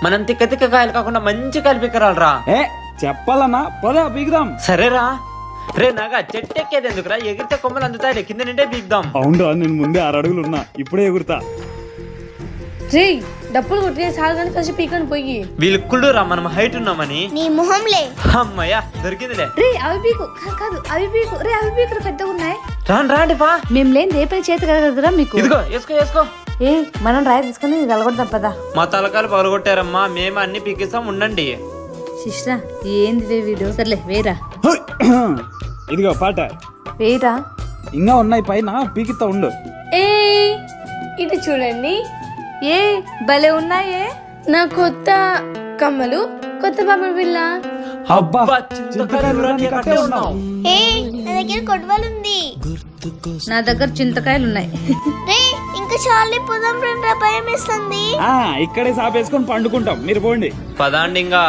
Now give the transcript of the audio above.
మనం తిక్క తిక్క కాయలు కాకుండా మంచి కాయలు పిక్కరాలరా. ఏ చెప్పాలన్నా పదా పీకుదాం. సరేరా. రే నాగా చెట్టు ఎక్కేది ఎందుకురా, ఎగిరితే కొమ్మలు అందుతాయి, కింద నిండే పీకుదాం. అవునరా, నేను ముందే 6 అడుగులు ఉన్నా, ఇప్పుడే ఎగురుతా. రే డప్పులు కొట్టే సాగు కానీ ఫస్ట్ పీకని పోయి. వీళ్ళు కుళ్ళురా మనం హైట్ ఉన్నామని. నీ మొహంలే. అమ్మయ్యా దొరికిందిలే. రే అవి పీకు కాదు అవి పీకు. రే అవి పీకులు పెద్దగా ఉన్నాయి. రాండి పా. మేము లేని రేపే చేతి కదరా మీకు. ఇదిగో వేసుకో. ఏ మనం రాయి తీసుకుని కలగొడతాం పదా. మా తలకాయలు పగలగొట్టారమ్మా, మేము అన్ని పీకిస్తాం, ఉండండి. శిష్రా ఏంది వీడియో. సర్లే వేరా. ఇదిగో పాట వేరా. ఇంకా ఉన్నాయి పైన, పీకితా ఉండు. ఏ ఇటు చూడండి. ఏ భలే ఉన్నాయే నా కొత్త కమ్మలు, కొత్త పాపడి పిల్ల. అబ్బా చింతకాయలు రా, నీకు అట్టే ఉన్నావు. ఏ నా దగ్గర కొడవలుంది. నా దగ్గర చింతకాయలు ఉన్నాయి. రే ఇంకా చాలే పోదాం రండి, భయం వేస్తుంది. ఇక్కడే సాపేసుకొని పండుకుంటాం, మీరు పోండి. పదాండి ఇంకా.